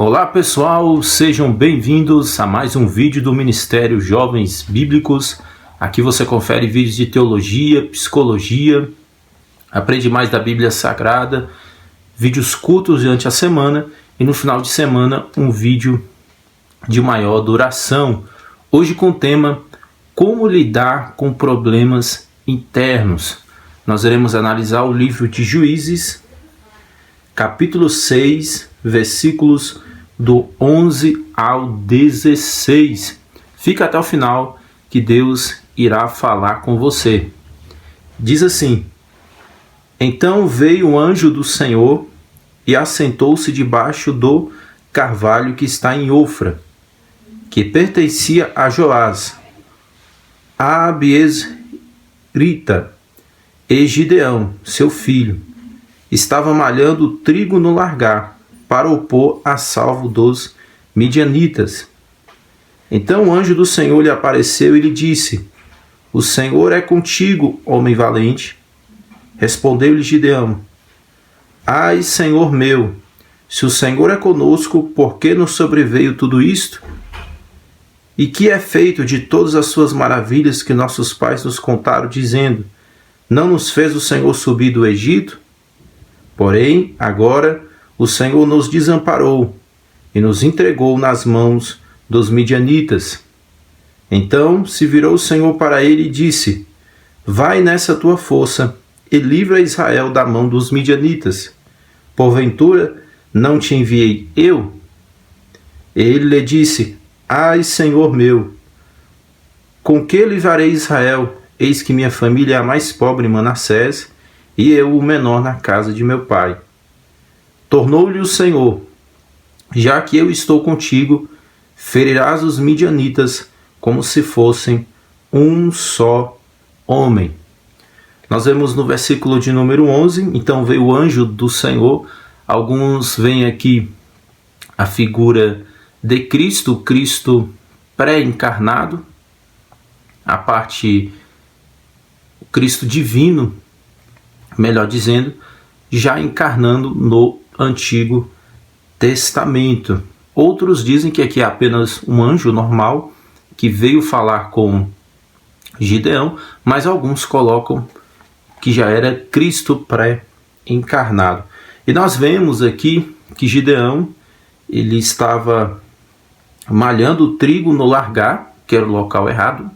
Olá pessoal, sejam bem-vindos a mais um vídeo do Ministério Jovens Bíblicos. Aqui você confere vídeos de teologia, psicologia, aprende mais da Bíblia Sagrada, vídeos curtos durante a semana e no final de semana um vídeo de maior duração. Hoje com o tema Como lidar com problemas internos. Nós iremos analisar o livro de Juízes, capítulo 6, versículos do 11 ao 16. Fica até o final que Deus irá falar com você. Diz assim: Então veio o anjo do Senhor e assentou-se debaixo do carvalho que está em Ofra, que pertencia a Joás, a Abiesrita, e Gideão, seu filho, estava malhando trigo no largar, para o pôr a salvo dos midianitas. Então o anjo do Senhor lhe apareceu e lhe disse: O Senhor é contigo, homem valente. Respondeu-lhe Gideão: Ai, Senhor meu, se o Senhor é conosco, por que nos sobreveio tudo isto? E que é feito de todas as suas maravilhas que nossos pais nos contaram, dizendo: Não nos fez o Senhor subir do Egito? Porém, agora o Senhor nos desamparou e nos entregou nas mãos dos midianitas. Então se virou o Senhor para ele e disse: Vai nessa tua força e livra Israel da mão dos midianitas. Porventura não te enviei eu? Ele lhe disse: Ai, Senhor meu, com que livrarei Israel? Eis que minha família é a mais pobre em Manassés, e eu o menor na casa de meu pai. Tornou-lhe o Senhor: Já que eu estou contigo, ferirás os midianitas como se fossem um só homem. Nós vemos no versículo de número 11, então veio o anjo do Senhor. Alguns veem aqui a figura de Cristo, Cristo pré-encarnado, a parte Cristo divino, melhor dizendo, já encarnando no Antigo Testamento. Outros dizem que aqui é apenas um anjo normal que veio falar com Gideão, mas alguns colocam que já era Cristo pré-encarnado. E nós vemos aqui que Gideão ele estava malhando o trigo no largar, que era o local errado.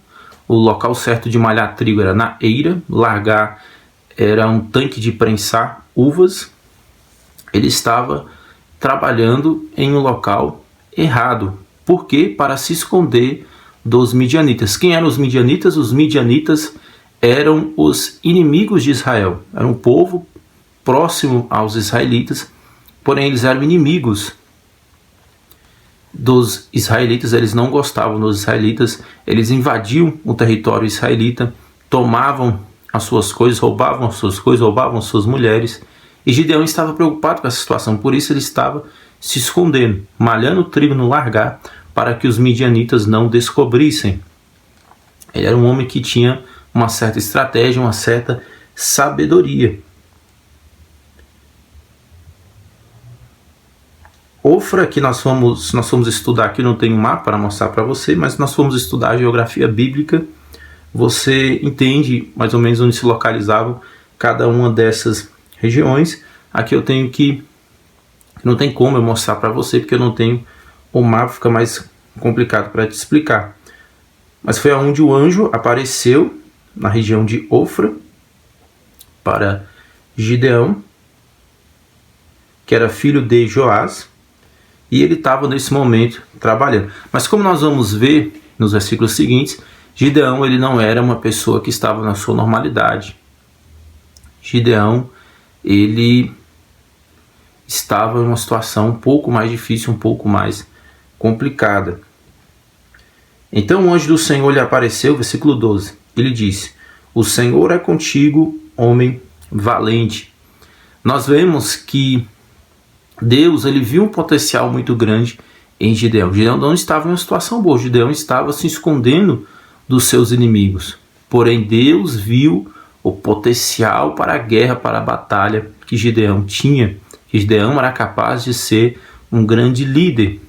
O local certo de malhar trigo era na eira, largar era um tanque de prensar uvas. Ele estava trabalhando em um local errado. Por quê? Para se esconder dos midianitas. Quem eram os midianitas? Os midianitas eram os inimigos de Israel. Era um povo próximo aos israelitas, porém eles eram inimigos dos israelitas. Eles não gostavam dos israelitas, eles invadiam o território israelita, tomavam as suas coisas, roubavam as suas mulheres. E Gideão estava preocupado com essa situação, por isso ele estava se escondendo, malhando o trigo no largar, para que os midianitas não descobrissem. Ele era um homem que tinha uma certa estratégia, uma certa sabedoria. Ofra, que nós fomos estudar aqui, não tem um mapa para mostrar para você, mas nós fomos estudar a geografia bíblica. Você entende mais ou menos onde se localizavam cada uma dessas regiões. Aqui eu tenho que... não tem como eu mostrar para você, porque eu não tenho o mapa, fica mais complicado para te explicar. Mas foi onde o anjo apareceu, na região de Ofra, para Gideão, que era filho de Joás, e ele estava nesse momento trabalhando. Mas como nós vamos ver nos versículos seguintes, Gideão ele não era uma pessoa que estava na sua normalidade. Gideão ele estava em uma situação um pouco mais difícil, um pouco mais complicada. Então o anjo do Senhor lhe apareceu, versículo 12, ele disse: O Senhor é contigo, homem valente. Nós vemos que Deus ele viu um potencial muito grande em Gideão. Gideão não estava em uma situação boa, Gideão estava se escondendo dos seus inimigos. Porém Deus viu o potencial para a guerra, para a batalha que Gideão tinha. Gideão era capaz de ser um grande líder.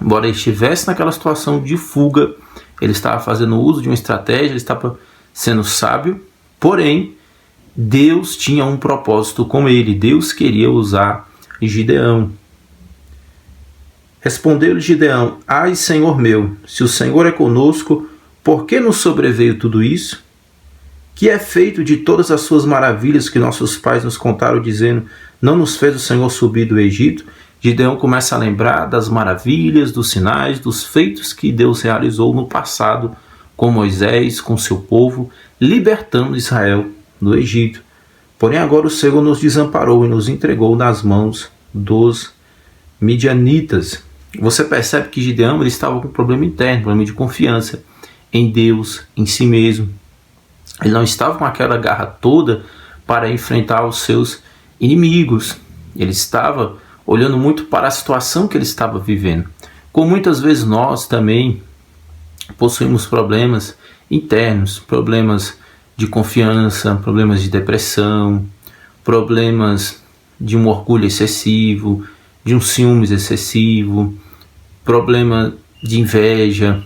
Embora ele estivesse naquela situação de fuga, ele estava fazendo uso de uma estratégia, ele estava sendo sábio, porém, Deus tinha um propósito com ele. Deus queria usar Gideão. Respondeu-lhe Gideão: ai, Senhor meu, se o Senhor é conosco, por que nos sobreveio tudo isso? Que é feito de todas as suas maravilhas que nossos pais nos contaram, dizendo: não nos fez o Senhor subir do Egito? Gideão começa a lembrar das maravilhas, dos sinais, dos feitos que Deus realizou no passado com Moisés, com seu povo, libertando Israel do Egito. Porém agora o Senhor nos desamparou e nos entregou nas mãos dos midianitas. Você percebe que Gideão ele estava com um problema interno, um problema de confiança em Deus, em si mesmo. Ele não estava com aquela garra toda para enfrentar os seus inimigos. Ele estava olhando muito para a situação que ele estava vivendo. Como muitas vezes nós também possuímos problemas internos, problemas de confiança, problemas de depressão, problemas de um orgulho excessivo, de um ciúmes excessivo, problema de inveja,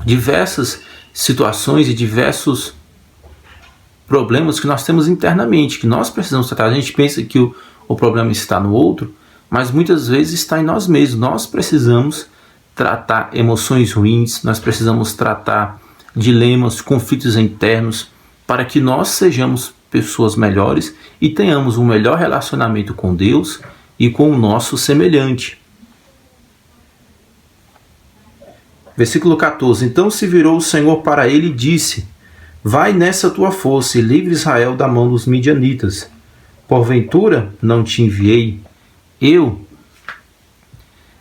diversas situações e diversos problemas que nós temos internamente, que nós precisamos tratar. A gente pensa que o problema está no outro, mas muitas vezes está em nós mesmos. Nós precisamos tratar emoções ruins, nós precisamos tratar dilemas, conflitos internos, para que nós sejamos pessoas melhores e tenhamos um melhor relacionamento com Deus e com o nosso semelhante. Versículo 14. Então se virou o Senhor para ele e disse: vai nessa tua força e livre Israel da mão dos midianitas. Porventura não te enviei eu?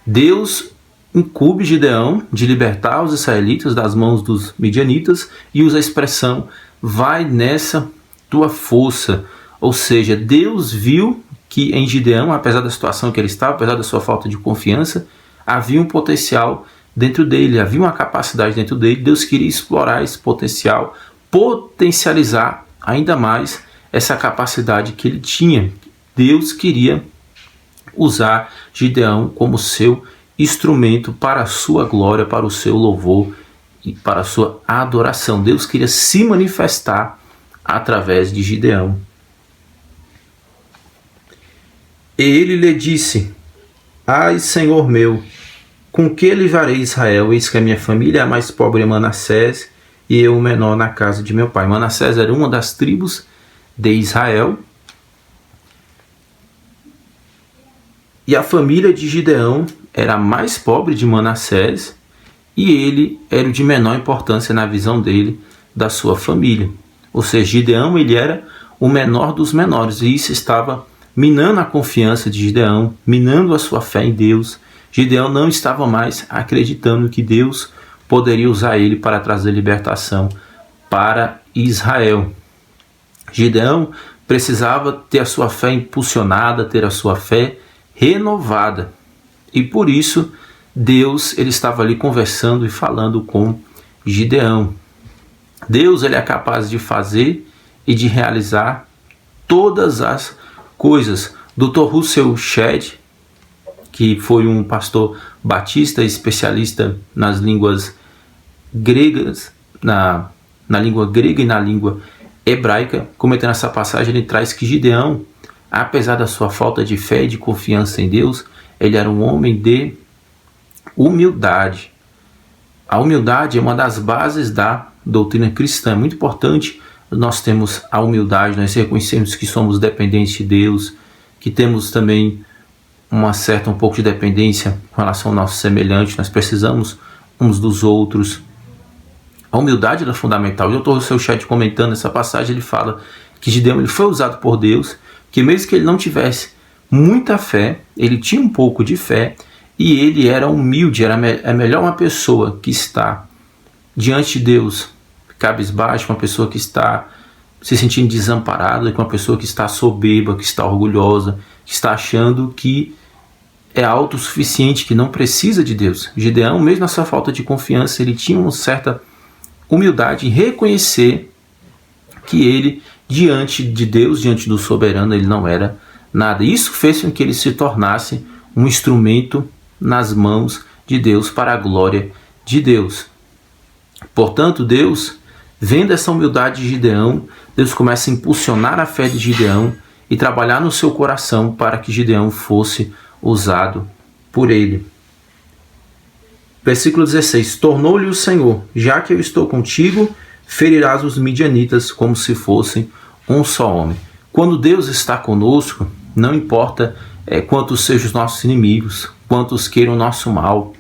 Deus incube Gideão de libertar os israelitas das mãos dos midianitas e usa a expressão: vai nessa tua força. Ou seja, Deus viu que em Gideão, apesar da situação que ele estava, apesar da sua falta de confiança, havia um potencial dentro dele, havia uma capacidade dentro dele. Deus queria explorar esse potencial, potencializar ainda mais essa capacidade que ele tinha. Deus queria usar Gideão como seu instrumento para a sua glória, para o seu louvor e para a sua adoração. Deus queria se manifestar através de Gideão. E ele lhe disse: ai, Senhor meu, com que livrarei Israel? Eis que a minha família é a mais pobre em Manassés, e eu o menor na casa de meu pai. Manassés era uma das tribos de Israel. E a família de Gideão era a mais pobre de Manassés, e ele era o de menor importância na visão dele, da sua família. Ou seja, Gideão ele era o menor dos menores, e isso estava minando a confiança de Gideão, minando a sua fé em Deus. Gideão não estava mais acreditando que Deus poderia usar ele para trazer libertação para Israel. Gideão precisava ter a sua fé impulsionada, ter a sua fé renovada. E por isso Deus ele estava ali conversando e falando com Gideão. Deus ele é capaz de fazer e de realizar todas as coisas. Dr. Russell Shedd, que foi um pastor batista especialista nas línguas gregas, na língua grega e na língua hebraica, comentando essa passagem, ele traz que Gideão, apesar da sua falta de fé e de confiança em Deus, ele era um homem de humildade. A humildade é uma das bases da doutrina cristã. É muito importante nós termos a humildade, nós reconhecemos que somos dependentes de Deus, que temos também um pouco de dependência com relação ao nosso semelhante, nós precisamos uns dos outros. A humildade é fundamental. O Dr. Russell Shedd, comentando essa passagem, ele fala que Gideão ele foi usado por Deus, que mesmo que ele não tivesse muita fé, ele tinha um pouco de fé, e ele era humilde. É melhor uma pessoa que está diante de Deus cabisbaixo, uma pessoa que está se sentindo desamparada, do que uma pessoa que está soberba, que está orgulhosa, que está achando que é autossuficiente, que não precisa de Deus. Gideão, mesmo na sua falta de confiança, ele tinha uma certa humildade em reconhecer que ele, diante de Deus, diante do soberano, ele não era nada. Isso fez com que ele se tornasse um instrumento nas mãos de Deus para a glória de Deus. Portanto, Deus, vendo essa humildade de Gideão, Deus começa a impulsionar a fé de Gideão e trabalhar no seu coração para que Gideão fosse usado por ele. Versículo 16: tornou-lhe o Senhor: já que eu estou contigo, ferirás os midianitas como se fossem um só homem. Quando Deus está conosco, não importa quantos sejam os nossos inimigos, quantos queiram o nosso mal,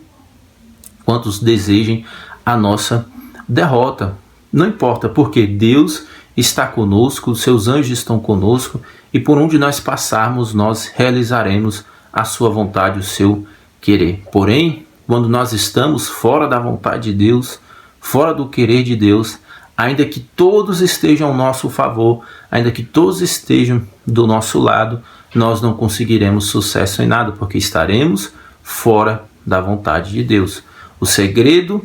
quantos desejem a nossa derrota. Não importa, porque Deus está conosco, os seus anjos estão conosco, e por onde nós passarmos, nós realizaremos a sua vontade, o seu querer. Porém, quando nós estamos fora da vontade de Deus, fora do querer de Deus, ainda que todos estejam ao nosso favor, ainda que todos estejam do nosso lado, nós não conseguiremos sucesso em nada, porque estaremos fora da vontade de Deus. O segredo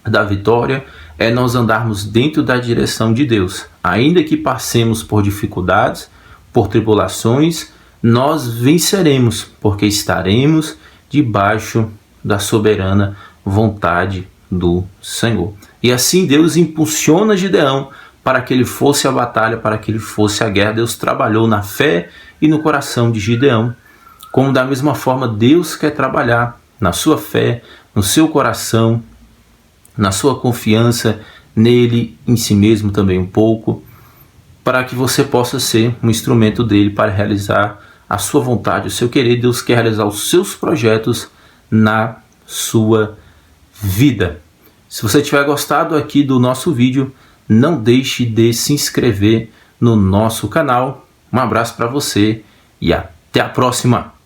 da vitória é nós andarmos dentro da direção de Deus. Ainda que passemos por dificuldades, por tribulações, nós venceremos, porque estaremos debaixo da soberana vontade do Senhor. E assim Deus impulsiona Gideão para que ele fosse à batalha, para que ele fosse à guerra. Deus trabalhou na fé e no coração de Gideão, como da mesma forma Deus quer trabalhar na sua fé, no seu coração, na sua confiança nele, em si mesmo também um pouco, para que você possa ser um instrumento dele para realizar a sua vontade, o seu querer. Deus quer realizar os seus projetos na sua vida. Se você tiver gostado aqui do nosso vídeo, não deixe de se inscrever no nosso canal. Um abraço para você e até a próxima!